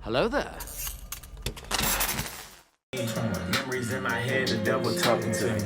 Hello there. Memories in my head, the devil talking to me.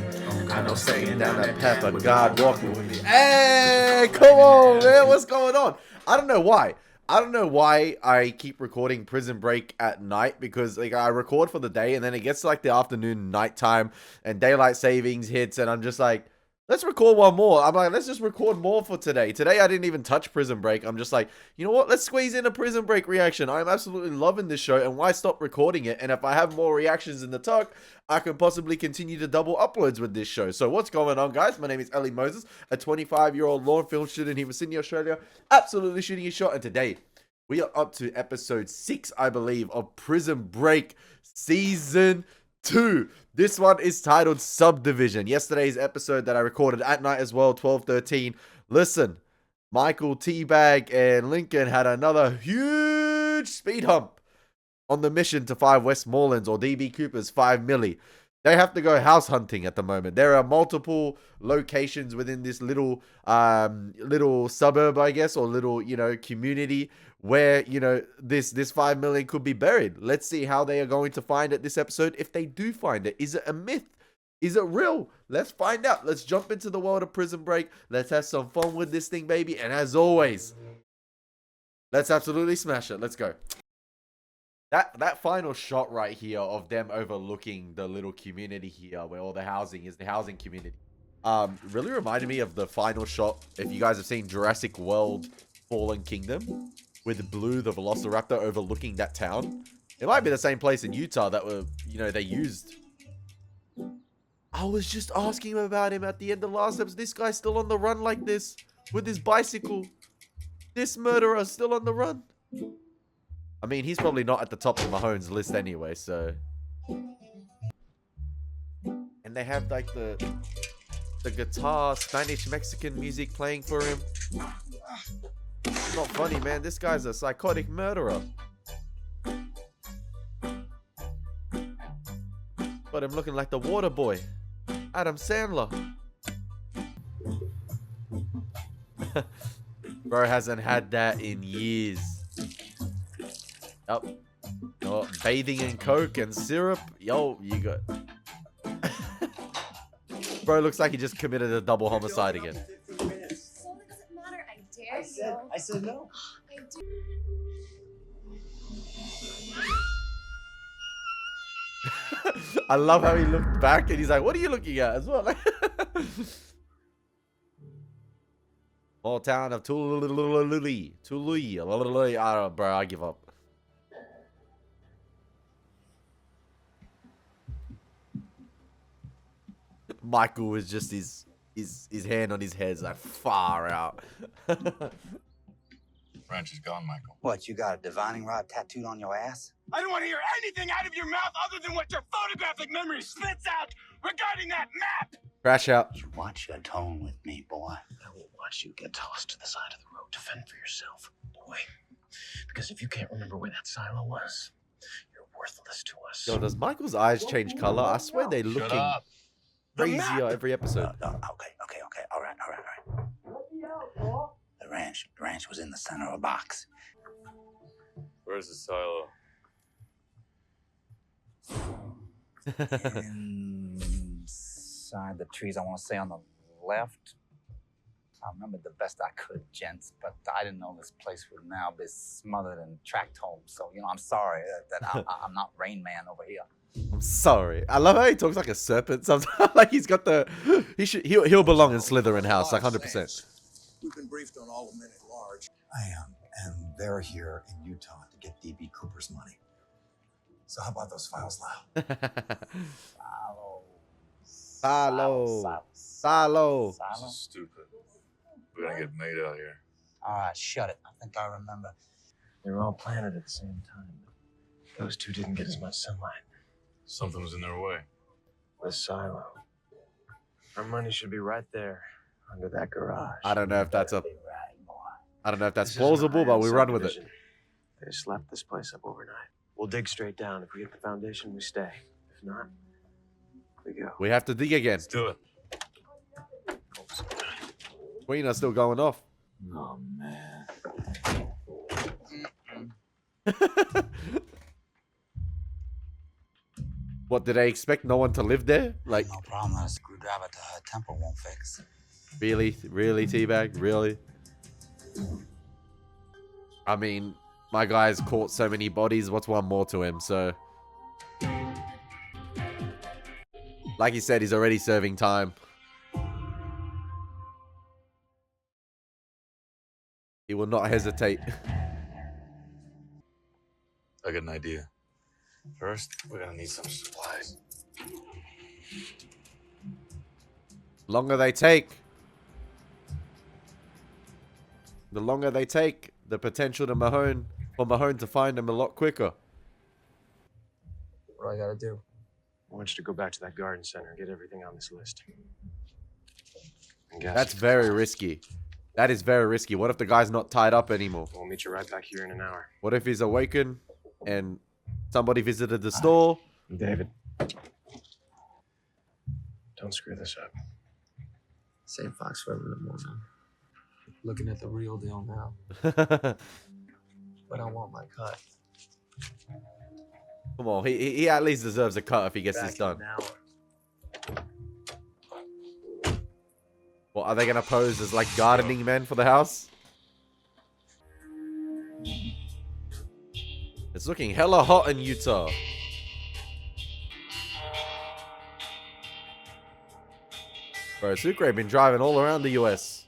I know Satan Down that path, but God walking with me. Hey, come on, man. What's going on? I don't know why. I don't know why I keep recording Prison Break at night, because like I record for the day and then it gets to like the afternoon, nighttime, and daylight savings hits, and I'm just like, let's record one more. I'm like, let's just record more for today. Today I didn't even touch Prison Break. I'm just like, you know what? Let's squeeze in a Prison Break reaction. I'm absolutely loving this show, and why stop recording it? And if I have more reactions in the tuck, I could possibly continue to double uploads with this show. So what's going on, guys? My name is Elie Moses, a 25-year-old law and film student here in Sydney, Australia. Absolutely shooting a shot. And today, we are up to episode 6, I believe, of Prison Break Season 2. This one is titled Subdivision. Yesterday's episode that I recorded at night as well, 12:13. Listen, Michael, Teabag, and Lincoln had another huge speed hump on the mission to 5 Westmorelands, or DB Cooper's 5 Millie. They have to go house hunting at the moment. There are multiple locations within this little suburb, I guess, or little, community where, this 5 million could be buried. Let's see how they are going to find it this episode. If they do find it, is it a myth? Is it real? Let's find out. Let's jump into the world of Prison Break. Let's have some fun with this thing, baby. And as always, let's absolutely smash it. Let's go. That final shot right here of them overlooking the little community here where all the housing is, the housing community, really reminded me of the final shot, if you guys have seen Jurassic World Fallen Kingdom, with Blue the Velociraptor overlooking that town. It might be the same place in Utah that were, they used. I was just asking him about him at the end of last episode. This guy's still on the run like this with his bicycle. This murderer is still on the run. I mean, he's probably not at the top of Mahon's list anyway, so. And they have like the guitar, Spanish-Mexican music playing for him. It's not funny, man. This guy's a psychotic murderer. Got him looking like the water boy, Adam Sandler. Bro hasn't had that in years. Yep. Oh, bathing in coke and syrup. Yo, you got. Bro looks like he just committed a double homicide again. So does it matter? I dare you. I said no. I do. I love how he looked back and he's like, "What are you looking at?" as well. Like, small town of Tului. I don't know, bro. I give up. Michael was just his hand on his head, is like far out. Branch is gone, Michael. What, you got a divining rod tattooed on your ass? I don't want to hear anything out of your mouth other than what your photographic memory spits out regarding that map. Crash out. You watch your tone with me, boy. I will watch you get tossed to the side of the road to fend for yourself, boy. Because if you can't remember where that silo was, you're worthless to us. Yo, does Michael's eyes change color? I swear they're looking crazier every episode. Okay. All right. The ranch was in the center of a box. Where's the silo? Inside the trees, I want to say on the left. I remembered the best I could, gents, but I didn't know this place would now be smothered in tract homes. So, I'm sorry that I'm not Rain Man over here. I'm sorry. I love how he talks like a serpent sometimes. Like he's got he'll belong in Slytherin house, like 100%. We've been briefed on all the men at large. I am, and they're here in Utah to get DB Cooper's money. So how about those files, Lyle? Silo. This is stupid. We're gonna get made out here. All right, shut it. I think I remember. They were all planted at the same time. Those two didn't get as much sunlight. Something was in their way. The silo. Our money should be right there, under that garage. I don't know if that's Right, boy. This is an plausible, but iron we run with it. subdivision. They just slapped this place up overnight. We'll dig straight down. If we get the foundation, we stay. If not, we go. We have to dig again. Let's do it. Tween are still going off. Oh, man. What, did they expect no one to live there? Like, No problem that a screwdriver to her temple won't fix. really? Really, Teabag? Really? I mean, my guy's caught so many bodies. What's one more to him? So, like he said, he's already serving time. He will not hesitate. I got an idea. First, we're gonna need some supplies. Longer they take, the longer they take, the potential to Mahon to find them a lot quicker. What do I gotta do? I want you to go back to that garden center and get everything on this list. And guess. That's very risky. That is very risky. What if the guy's not tied up anymore? We'll meet you right back here in an hour. What if he's awakened and somebody visited the store? David. Don't screw this up. Same Fox forever no more now. Looking at the real deal now. But I want my cut. Come on, he at least deserves a cut if he gets this done. Well, are they gonna pose as like gardening men for the house? It's looking hella hot in Utah. Bro, Sucre been driving all around the US.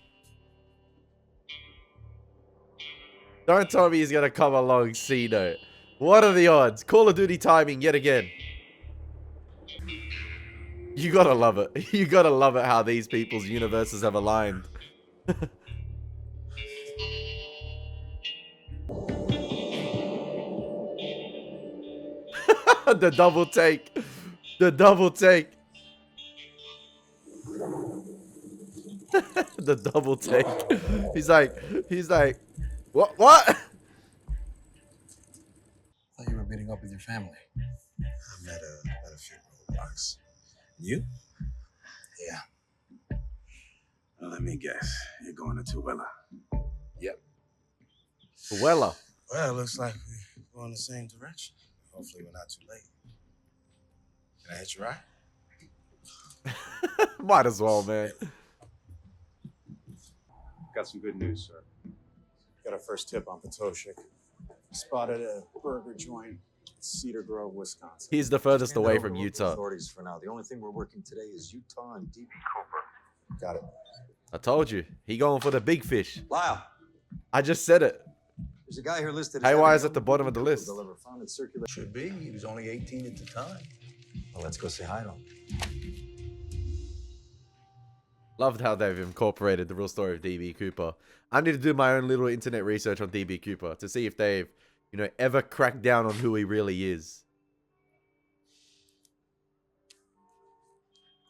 Don't tell me he's gonna come along C-Note. What are the odds? Call of Duty timing yet again. You gotta love it. You gotta love it how these people's universes have aligned. The double take. The double take. The double take. He's like, what? I thought you were meeting up with your family. I met a funeral, Box. You? Yeah. Well, let me guess. You're going to Tuwela. Yep. Wella. Well, looks like we're going the same direction. Hopefully we're not too late. Can I hit you right? Might as well, man. Got some good news, sir. Got our first tip on Potoshek. Spotted a burger joint in Cedar Grove, Wisconsin. He's the furthest Hand away that from over to Utah. Authorities for now. The only thing we're working today is Utah and DB Cooper. Got it. I told you. He going for the big fish. Lyle, I just said it. there's a guy here listed. as Haywire's having at the bottom of the list. Deliver found in circulation. Should be. He was only 18 at the time. Well, let's go say hi to him. Loved how they've incorporated the real story of DB Cooper. I need to do my own little internet research on DB Cooper to see if they've, ever cracked down on who he really is.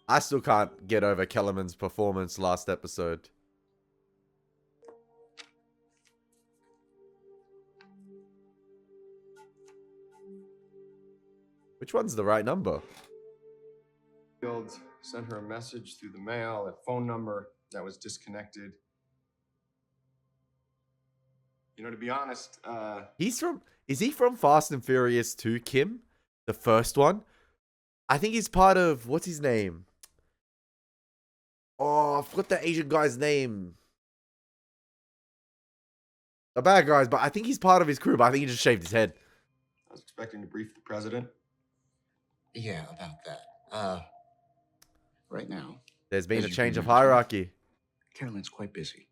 I still can't get over Kellerman's performance last episode. Which one's the right number? Fields sent her a message through the mail, a phone number that was disconnected. To be honest, Is he from Fast and Furious 2, Kim? The first one? I think he's part of, what's his name? Oh, I forgot the Asian guy's name. The bad guys, but I think he's part of his crew, but I think he just shaved his head. I was expecting to brief the president. Yeah, about that. Right now, There's been As a you change can of imagine. hierarchy. Carolyn's quite busy.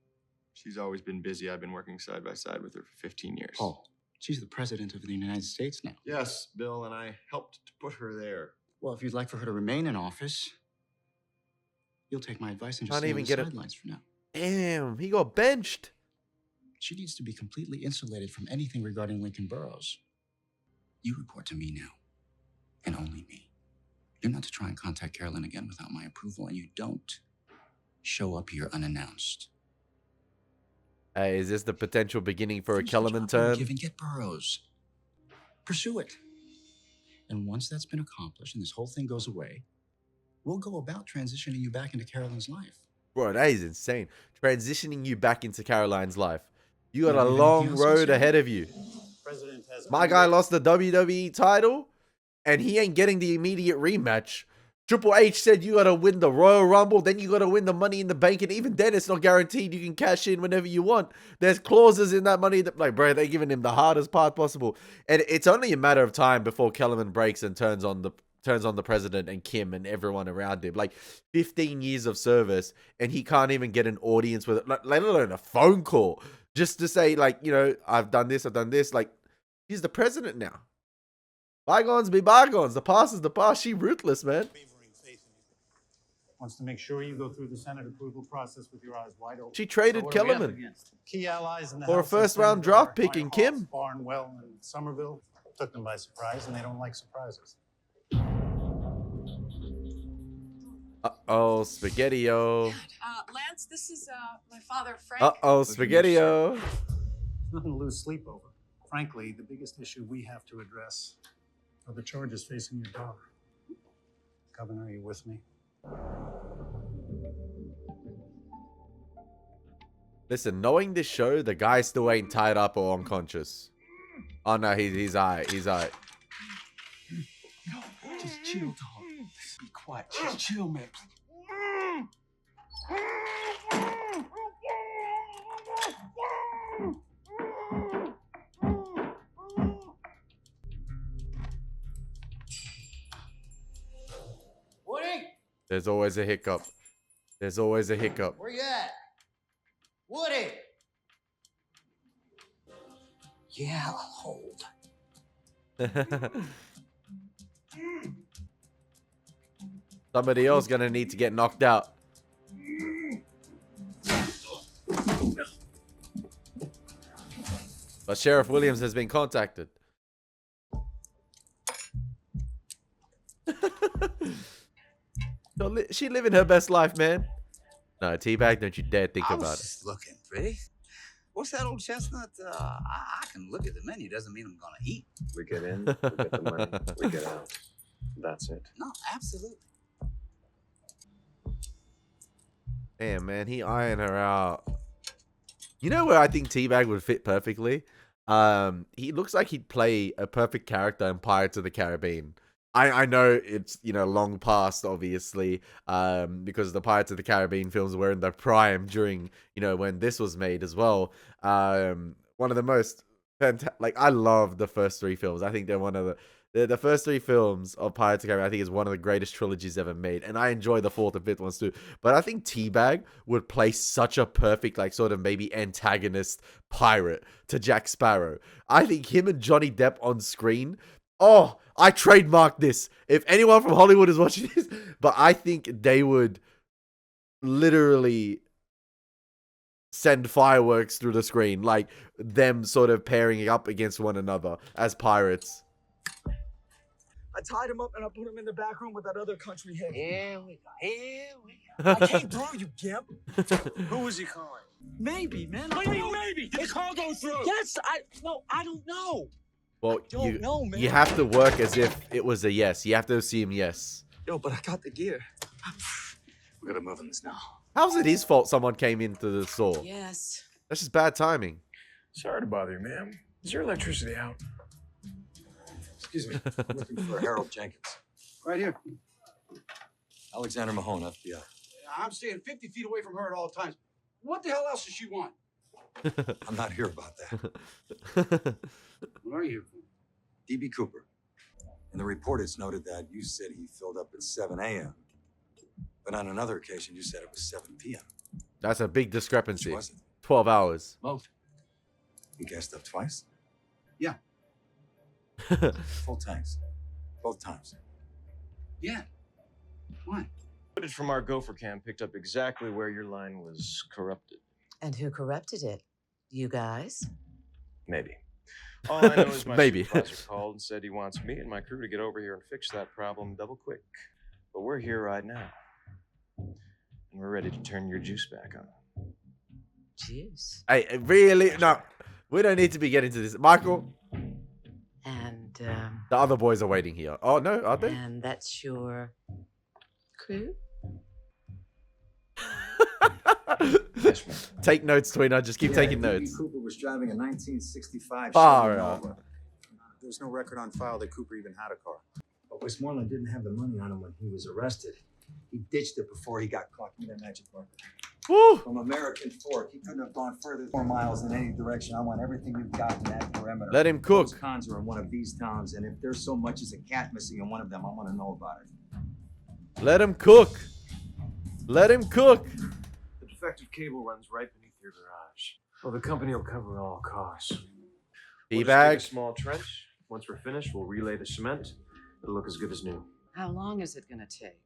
She's always been busy. I've been working side by side with her for 15 years. Oh, she's the president of the United States now. Yes, Bill, and I helped to put her there. Well, if you'd like for her to remain in office, you'll take my advice and just Can't stay on even the get it. sidelines for now. Damn, he got benched. She needs to be completely insulated from anything regarding Lincoln Burrows. You report to me now, and only me. You're not to try and contact Carolyn again without my approval, and you don't show up here unannounced. Hey, is this the potential beginning for a Finish the Kellerman job turn? Give and get Burrows. Pursue it. And once that's been accomplished and this whole thing goes away, we'll go about transitioning you back into Carolyn's life. Bro, that is insane. Transitioning you back into Caroline's life. You got Yeah, a anything long else, road Mr. ahead of you. President has My guy lost the WWE title, and he ain't getting the immediate rematch. Triple H said you gotta win the Royal Rumble, then you gotta win the Money in the Bank, and even then it's not guaranteed you can cash in whenever you want. There's clauses in that money that, like, bro, they're giving him the hardest part possible. And it's only a matter of time before Kellerman breaks and turns on the president and Kim and everyone around him. Like 15 years of service, and he can't even get an audience with it, let alone a phone call, just to say, like, you know, I've done this. Like, he's the president now. Bygones be bygones. The past is the past. She ruthless, man. Wants to make sure you go through the Senate approval process with your eyes wide open. She traded Kellerman Key allies in the for a House first-round draft pick in Kim. Barnwell and Somerville took them by surprise, and they don't like surprises. Uh-oh, Spaghetti-O. Lance, this is my father, Frank. Uh-oh, Spaghetti-O. There's nothing to lose sleep over. Frankly, the biggest issue we have to address are the charges facing your daughter. Governor, are you with me? Listen, knowing this show, the guy still ain't tied up or unconscious. Oh no, he's alright. He's alright. No, just chill, dog. Be quiet. Just chill, man. Woody? There's always a hiccup. There's always a hiccup. Where you at? Woody! Yeah, I'll hold. Somebody else gonna need to get knocked out. But Sheriff Williams has been contacted. She living her best life, man. No, Teabag, don't you dare think about it. Just looking, pretty. What's that old chestnut? I can look at the menu. Doesn't mean I'm gonna eat. We get in, we get the money, we get out. That's it. No, absolutely. Damn, man, he eyeing her out. You know where I think Teabag would fit perfectly? He looks like he'd play a perfect character in Pirates of the Caribbean. I know it's, you know, long past, obviously, because the Pirates of the Caribbean films were in their prime during, you know, when this was made as well. One of the most fantastic, like, I love the first three films. I think they're one of the first three films of Pirates of the Caribbean, I think, is one of the greatest trilogies ever made. And I enjoy the fourth and fifth ones too. But I think Teabag would play such a perfect, like, sort of maybe antagonist pirate to Jack Sparrow. I think him and Johnny Depp on screen. Oh, I trademarked this. If anyone from Hollywood is watching this, but I think they would literally send fireworks through the screen, like them sort of pairing up against one another as pirates. I tied him up and I put him in the back room with that other country head. Here we go. Here we go. I came through, you gimp. Who was he calling? Maybe, man. What do you mean maybe? Did the call go through? Yes, I don't know. Well, don't know, man. you have to work as if it was a yes. You have to assume yes. Yo, but I got the gear. We gotta move on this now. How's it his fault someone came into the store? Yes. That's just bad timing. Sorry to bother you, ma'am. Is your electricity out? Excuse me. I'm looking for Harold Jenkins. Right here. Alexander Mahon, FBI. I'm staying 50 feet away from her at all times. What the hell else does she want? I'm not here about that. What are you here for? D.B. Cooper. In the report, it's noted that you said he filled up at 7 a.m. But on another occasion, you said it was 7 p.m. That's a big discrepancy. Which was it? 12 hours. Both. He gassed up twice? Yeah. Full tanks. Both times. Yeah. Why? Footage from our gopher cam picked up exactly where your line was corrupted. And who corrupted it? You guys? Maybe. All I know is my Maybe. supervisor called and said he wants me and my crew to get over here and fix that problem double quick. But we're here right now. And we're ready to turn your juice back on. Juice? Hey, really? No. We don't need to be getting to this. Michael? And, the other boys are waiting here. Oh, no, are they? And that's your crew? Yes, ma'am. Take notes, Tweener. Just keep taking notes. D.B. Cooper was driving a 1965 Far Chevy out. Nova. There's no record on file that Cooper even had a car. Westmoreland didn't have the money on him when he was arrested. He ditched it before he got caught. Give me that magic marker. Woo! From American Fork, he couldn't have gone further 4 miles in any direction. I want everything you've got in that perimeter. Let him cook. Those cons are in one of these towns, and if there's so much as a cat missing in one of them, I want to know about it. Let him cook. Let him cook. The defective cable runs right beneath your garage. Well, the company will cover all costs. We'll just Teabag. dig a small trench. Once we're finished, we'll relay the cement. It'll look as good as new. How long is it gonna take?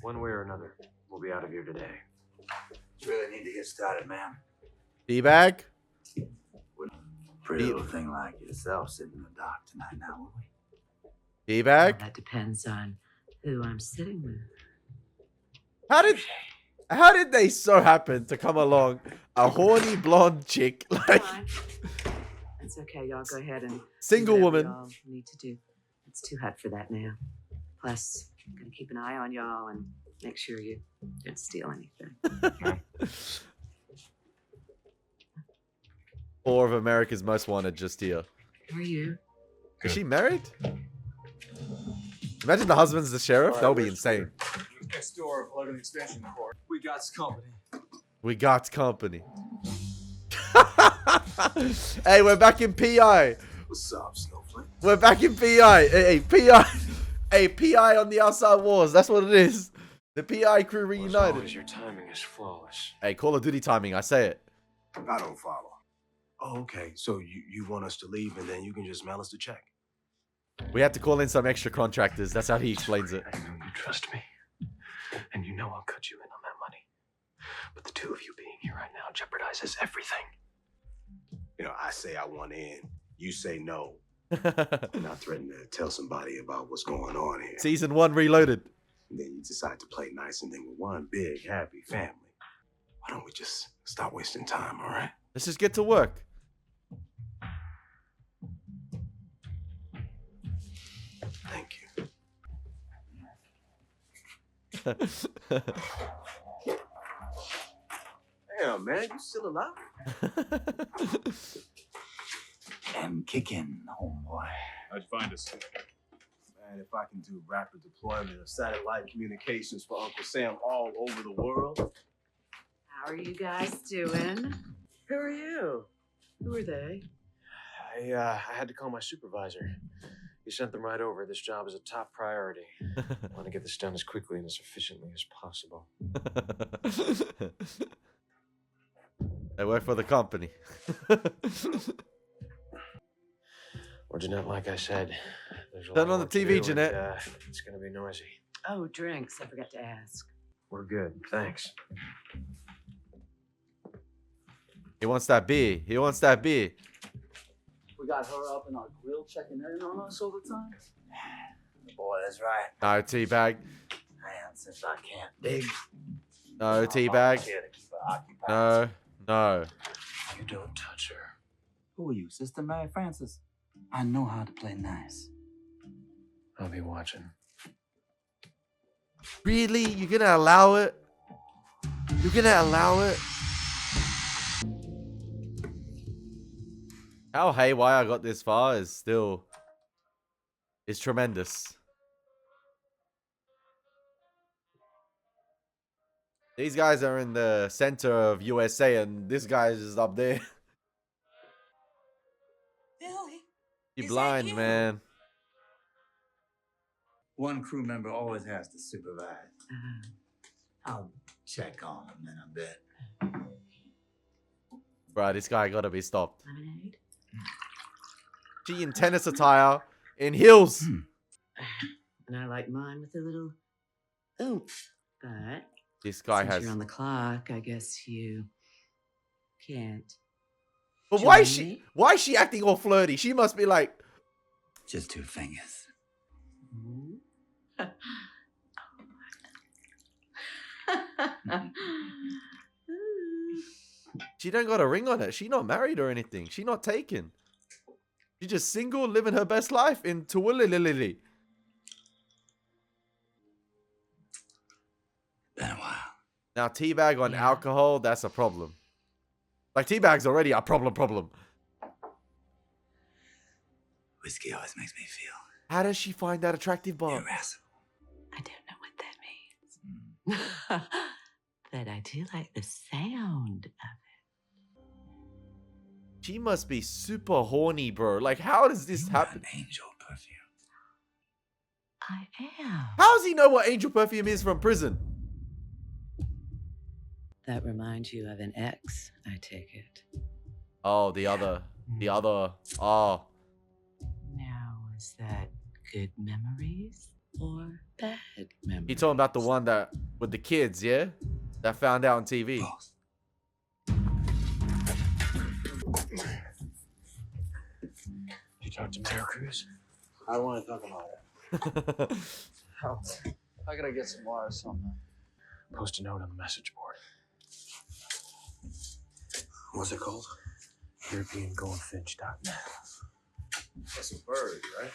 One way or another, we'll be out of here today. Really need to get started, man. Teabag. Pretty little thing like yourself sitting in the dock tonight now, will we? Teabag. That depends on who I'm sitting with. How did they so happen to come along a horny blonde chick like It's okay, y'all go ahead and single do whatever woman? y'all need to do. It's too hot for that now. Plus, I'm gonna keep an eye on y'all and make sure you don't steal anything. 4 of America's Most Wanted just here. Who are you? Is she married? Imagine the husband's the sheriff. That would be insane. Next door, Logan Extension Court. We got company. We got company. Hey, we're back in PI. What's up, Snowflake? We're back in PI. Hey, PI. Hey, PI on the outside wars. That's what it is. The PI crew reunited. Always, your timing is flawless. Hey, Call of Duty timing. I say it. I don't follow. Oh, okay. So you want us to leave and then you can just mail us the check? We had to call in some extra contractors. That's how he explains it. I know you trust me. And you know I'll cut you in on that money. But the two of you being here right now jeopardizes everything. You know, I say I want in. You say no. And I threaten to tell somebody about what's going on here. Season 1 reloaded. And then you decide to play nice and then we're one big happy family. Why don't we just stop wasting time, all right? Let's just get to work. Thank you. Damn, man, you still alive? And kicking, homeboy. How'd you find us? Man, if I can do rapid deployment of satellite communications for Uncle Sam all over the world. How are you guys doing? Who are you? Who are they? I had to call my supervisor. He sent them right over. This job is a top priority. I want to get this done as quickly and as efficiently as possible. I work for the company. Or Jeanette, like I said, there's a Turn lot on the of work to TV, do, and, Jeanette. it's going to be noisy. Oh, drinks. I forgot to ask. We're good, thanks. He wants that beer. He wants that beer. We got her up in our grill checking in on us all the time. Boy, that's right. No, Teabag. Man, since I can't dig. No, Teabag. No, no. You don't touch her. Who are you, Sister Mary Frances? I know how to play nice. I'll be watching. Really? You're gonna allow it? You're gonna allow it? How Haywire got this far is still... is tremendous. These guys are in the center of USA and this guy's just up there. Billy. You blind, man. One crew member always has to supervise. I'll check on him in a bit. Bro, this guy gotta be stopped. Lemonade? She in tennis attire, in heels. And I like mine with a little oomph. But This guy since has... you're on the clock, I guess you can't. But why is join she... me? why is she acting all flirty? She must be like... Just 2 fingers. She don't got a ring on it. She not married or anything. She not taken. She just single, living her best life in Tween. Been a while. Now, teabag on alcohol, that's a problem. Like, teabag's already a problem. Whiskey always makes me feel How does she find that attractive, Bob? I don't know what that means. But I do like the sound of it. She must be super horny, bro. Like, how does this happen? Angel perfume. I am. How does he know what angel perfume is from prison? That reminds you of an ex, I take it. Oh, the other. Oh. Now, is that good memories or bad memories? You talking about the one that with the kids, yeah? That found out on TV. You talk to Mayor Cruz? I don't want to talk about it. How can I get some water or something? Post a note on the message board. What's it called? EuropeanGoldfinch.net. That's a bird, right?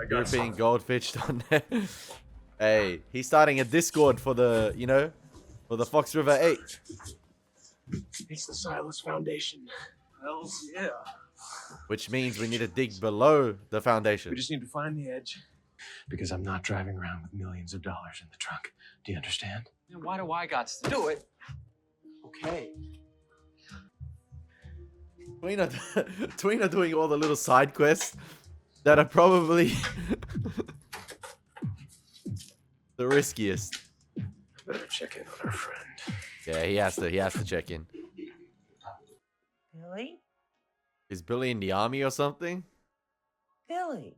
European Goldfish on there. Hey, he's starting a Discord for the, you know, for the Fox River 8. It's the Silas Foundation. Hells yeah. Which means we need to dig below the foundation. We just need to find the edge. Because I'm not driving around with millions of dollars in the trunk. Do you understand? And why do I got to do it? Okay. Tween are doing all the little side quests that are probably the riskiest. Better check in on our friend. Yeah, he has to check in. Billy? Is Billy in the army or something? Billy,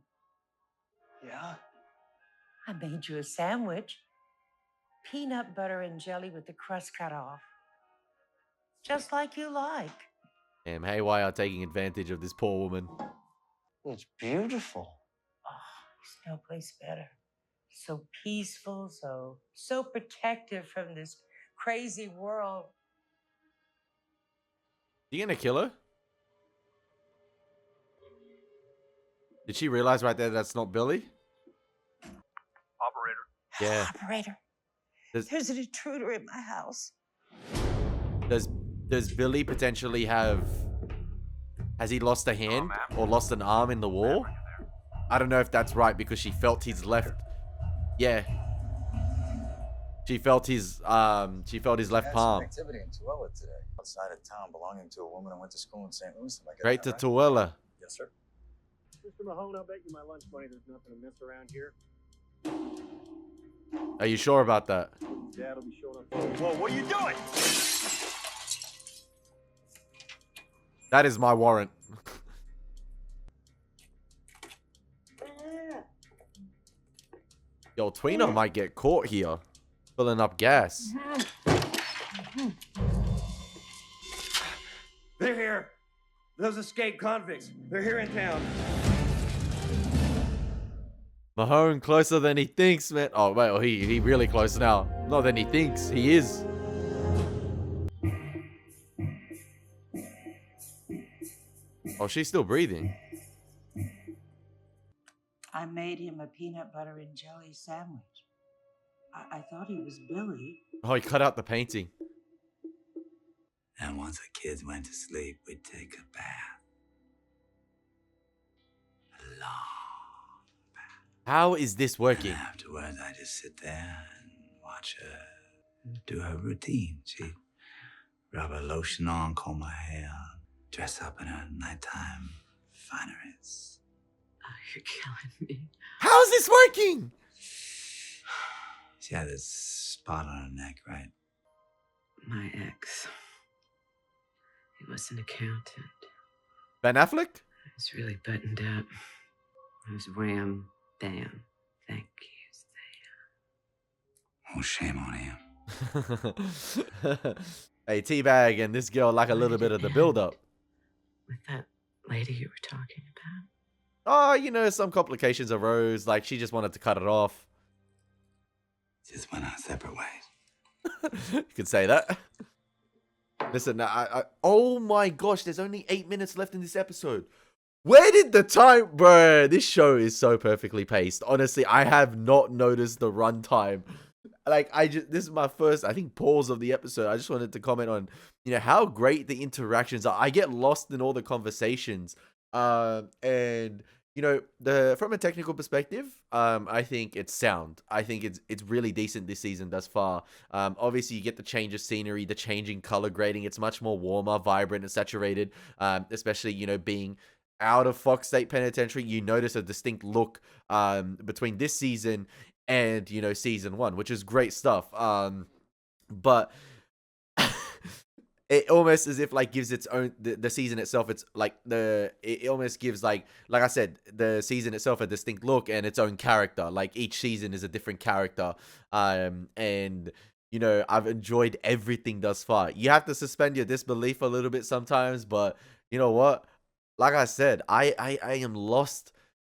Yeah? I made you a sandwich. Peanut butter and jelly with the crust cut off. Just like you like. Damn, Haywire taking advantage of this poor woman. It's beautiful. Oh, there's no place better. So peaceful, so protective from this crazy world. You gonna kill her? Did she realize right there that's not Billy? Operator. Yeah. Operator, there's an intruder in my house. Does Billy potentially have... Has he lost a hand or lost an arm in the war? I don't know if that's right because she felt his left... Yeah. She felt his left palm. Activity in Tooele today. Outside of town belonging to a woman who went to school in St. Louis. Am I getting Straight to that Tooele. Yes, sir. Mr. Mahon, I'll bet you my lunch money there's nothing to miss around here. Are you sure about that? Dad'll be showing up. Whoa, what are you doing? That is my warrant. Yo, Tweener might get caught here. Filling up gas. They're here. Those escaped convicts. They're here in town. Mahon closer than he thinks, man. Oh, well, he really close now. Not than he thinks. He is. Oh, she's still breathing. I made him a peanut butter and jelly sandwich. I thought he was Billy. Oh, he cut out the painting. And once the kids went to sleep, we'd take a bath. A long How is this working? And afterwards, I just sit there and watch her do her routine. She'd rub her lotion on, comb her hair, dress up in her nighttime fineries. Oh, you're killing me. How is this working? She had this spot on her neck, right? My ex. He was an accountant. Ben Affleck? I was really buttoned up. I was wham, bam. Thank you, Oh, shame on him. Hey, Teabag and this girl like a little bit of the build-up. With that lady you were talking about. Oh, you know, some complications arose. Like, she just wanted to cut it off. Just went our separate ways. You could say that. Listen, oh my gosh, there's only 8 minutes left in this episode. Where did the time... Bruh, this show is so perfectly paced. Honestly, I have not noticed the runtime like this is my first, I think, pause of the episode. I just wanted to comment on, how great the interactions are. I get lost in all the conversations, and from a technical perspective, I think it's sound. I think it's really decent this season thus far. Obviously you get the change of scenery, the changing color grading. It's much more warmer, vibrant, and saturated. Especially being out of Fox State Penitentiary, you notice a distinct look between this season and season 1, which is great stuff. But it almost as if like gives its own the season itself. It's like it almost gives like I said, the season itself a distinct look and its own character. Like each season is a different character. And I've enjoyed everything thus far. You have to suspend your disbelief a little bit sometimes, but you know what? Like I said, I am lost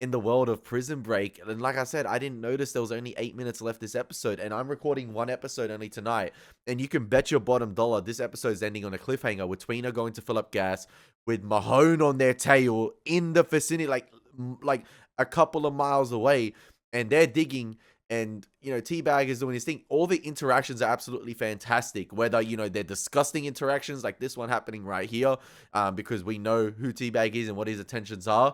in the world of Prison Break. And like I said, I didn't notice there was only 8 minutes left this episode, and I'm recording one episode only tonight. And you can bet your bottom dollar this episode is ending on a cliffhanger with Tween going to fill up gas, with Mahon on their tail in the vicinity, like a couple of miles away, and they're digging. And Teabag is doing his thing. All the interactions are absolutely fantastic. Whether they're disgusting interactions like this one happening right here, because we know who Teabag is and what his intentions are.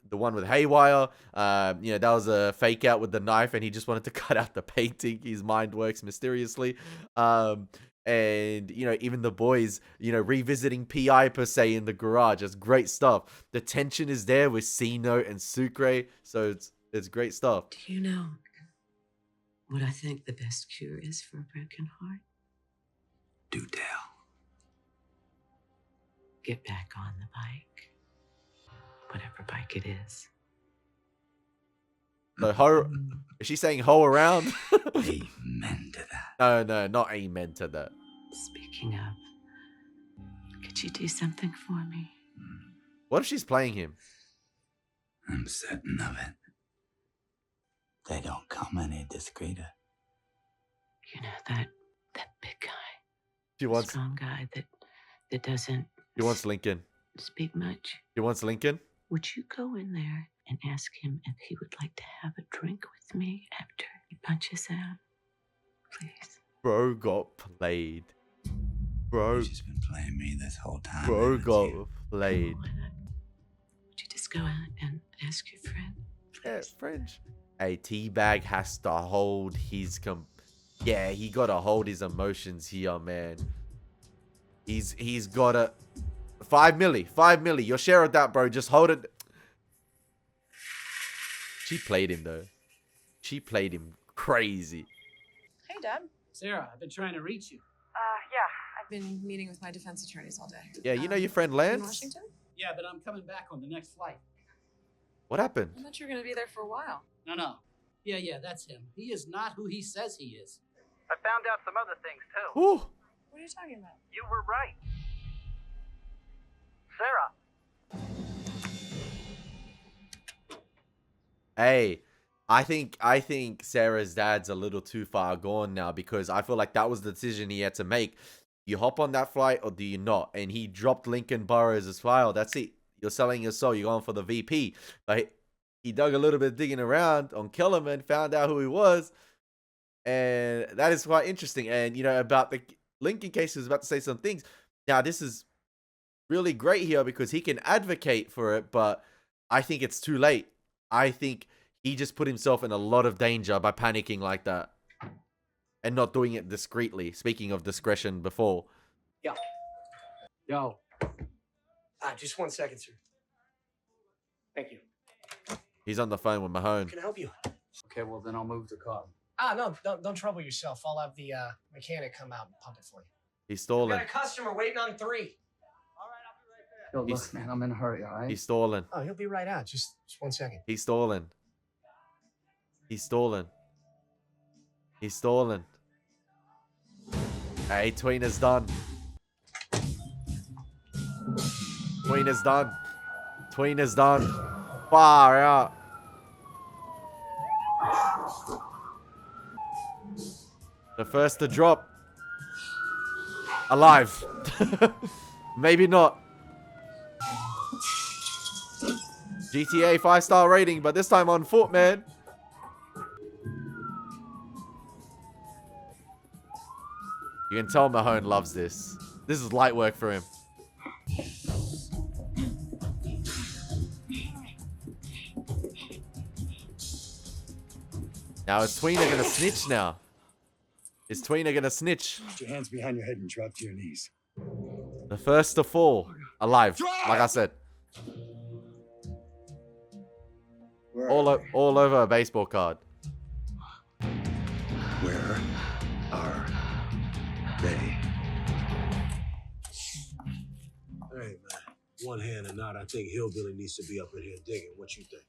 The one with Haywire, that was a fake out with the knife, and he just wanted to cut out the painting. His mind works mysteriously. And even the boys, revisiting PI per se in the garage. It's great stuff. The tension is there with C-Note and Sucre, so it's great stuff. Do you know what I think the best cure is for a broken heart? Do tell. Get back on the bike. Whatever bike it is. So is she saying hoe around? Amen to that. No, not amen to that. Speaking of, could you do something for me? What if she's playing him? I'm certain of it. They don't come any discreeter. You know, that big guy. She wants strong guy that doesn't. He wants Lincoln. Speak much. He wants Lincoln. Would you go in there and ask him if he would like to have a drink with me after he punches out? Please. Bro got played. Bro. She's been playing me this whole time. Bro got played. Would you just go out and ask your friend? Yeah, French. Hey, Teabag has to hold his yeah, he gotta hold his emotions here, man. He's gotta 5 milli. Your share of that, bro. Just hold it. She played him though. She played him crazy. Hey, Dad. Sarah, I've been trying to reach you. Yeah, I've been meeting with my defense attorneys all day. Yeah, you know your friend In Lance? Washington? Yeah, but I'm coming back on the next flight. What happened? I thought you were going to be there for a while. No. Yeah, that's him. He is not who he says he is. I found out some other things, too. Ooh. What are you talking about? You were right. Sarah. Hey, I think Sarah's dad's a little too far gone now, because I feel like that was the decision he had to make. You hop on that flight or do you not? And he dropped Lincoln Burrows as well. That's it. You're selling your soul. You're going for the VP. But he dug a little bit digging around on Kellerman, found out who he was. And that is quite interesting. And, about the Lincoln case, he was about to say some things. Now, this is really great here because he can advocate for it, but I think it's too late. I think he just put himself in a lot of danger by panicking like that and not doing it discreetly. Speaking of discretion before. Yo. Just 1 second, sir. Thank you. He's on the phone with Mahon. Can I help you? Okay, well, then I'll move the car. No, don't trouble yourself. I'll have the mechanic come out and pump it for you. He's stalling. Got a customer waiting on 3. Yo, look, man, I'm in a hurry, all right? He's stalling. Oh, he'll be right out. Just 1 second. He's stalling. He's stalling. He's stalling. Hey, Tween is done. Tween is done. Tween is done. Far out. The first to drop. Alive. Maybe not. GTA 5-star rating, but this time on foot, man. You can tell Mahon loves this. This is light work for him. Now, is Tweener gonna snitch now? Is Tweener gonna snitch? Put your hands behind your head and drop to your knees. The first to fall. Alive. Like I said. All over a baseball card. Where are they? Hey, man. One hand or not, I think Hillbilly needs to be up in here digging. What you think?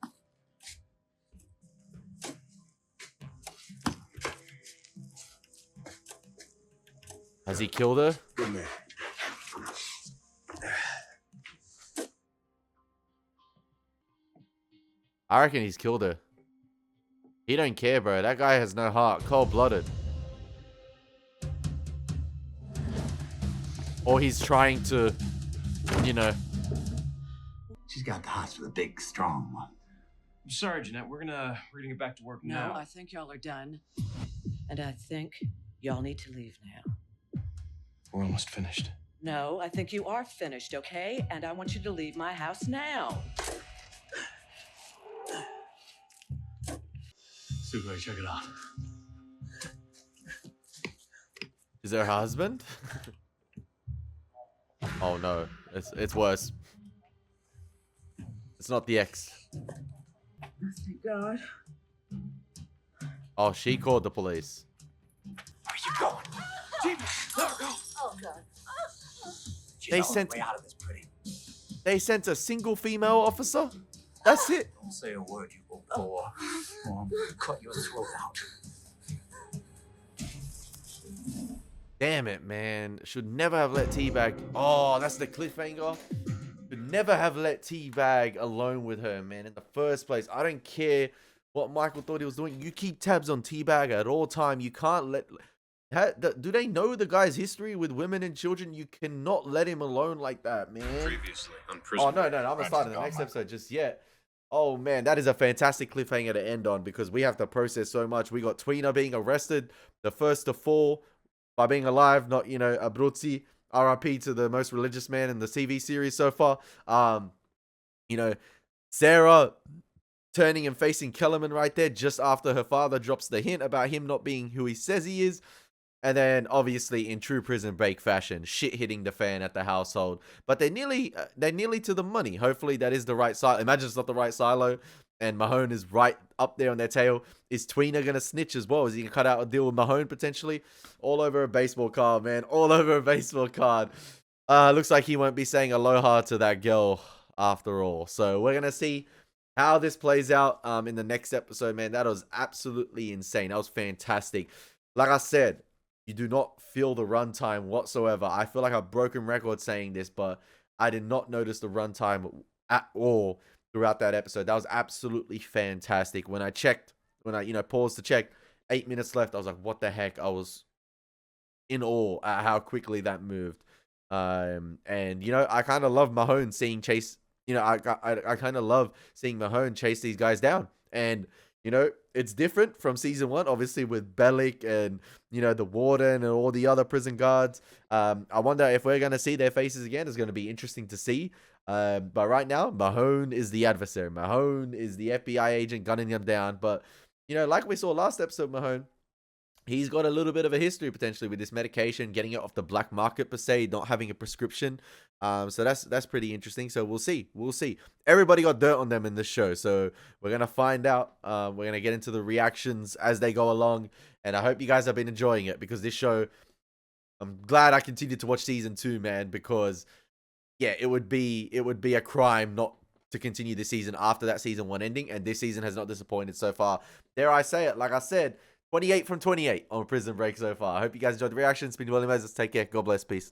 Has he killed her? Good man. I reckon he's killed her. He don't care, bro. That guy has no heart. Cold-blooded. Or he's trying to, you know. She's got the hots for the big, strong one. I'm sorry, Jeanette. We're gonna get back to work No, now. I think y'all are done. And I think y'all need to leave now. We're almost finished. No, I think you are finished, okay? And I want you to leave my house now. Super, check it out. Is her husband? Oh no, it's worse. It's not the ex. Thank God. Oh, she called the police. Where you going? Let her go. Oh, God. She's They on her sent- way out of this pretty. They sent a single female officer? That's it. Don't say a word, you old boy. Or I'm gonna cut your throat out. Damn it, man. Should never have let Teabag. Oh, that's the cliffhanger. Should never have let Teabag alone with her, man, in the first place. I don't care what Michael thought he was doing. You keep tabs on Teabag at all time. You can't let... Do they know the guy's history with women and children? You cannot let him alone like that, man. Previously on Prison Oh, no. Break. I'm going to start in the next episode just yet. Oh, man, that is a fantastic cliffhanger to end on because we have to process so much. We got Tweener being arrested, the first to fall by being alive, not, you know, Abruzzi. RIP to the most religious man in the TV series so far. You know, Sarah turning and facing Kellerman right there just after her father drops the hint about him not being who he says he is. And then, obviously, in true Prison Break fashion, shit hitting the fan at the household. But they're nearly to the money. Hopefully, that is the right silo. Imagine it's not the right silo, and Mahon is right up there on their tail. Is Tweener gonna snitch as well? Is he gonna cut out a deal with Mahon potentially? All over a baseball card, man. All over a baseball card. Looks like he won't be saying aloha to that girl after all. So we're gonna see how this plays out in the next episode, man. That was absolutely insane. That was fantastic. Like I said, you do not feel the runtime whatsoever. I feel like a broken record saying this, but I did not notice the runtime at all throughout that episode. That was absolutely fantastic. When I paused to check, 8 minutes left, I was like, what the heck? I was in awe at how quickly that moved. And, you know, I kind of love Mahon seeing Chase. You know, I kind of love seeing Mahon chase these guys down. And, you know, it's different from season 1, obviously, with Bellic and, you know, the warden and all the other prison guards. I wonder if we're going to see their faces again. It's going to be interesting to see. But right now, Mahon is the adversary. Mahon is the FBI agent gunning them down. But, you know, like we saw last episode, Mahon, he's got a little bit of a history potentially with this medication, getting it off the black market per se, not having a prescription. So that's pretty interesting. So we'll see. Everybody got dirt on them in this show. So we're going to find out. We're going to get into the reactions as they go along. And I hope you guys have been enjoying it because this show, I'm glad I continued to watch season 2, man, because yeah, it would be a crime not to continue this season after that season 1 ending. And this season has not disappointed so far. Dare I say it? Like I said, 28 from 28 on Prison Break so far. I hope you guys enjoyed the reaction. It's been Elie Moses. Take care. God bless. Peace.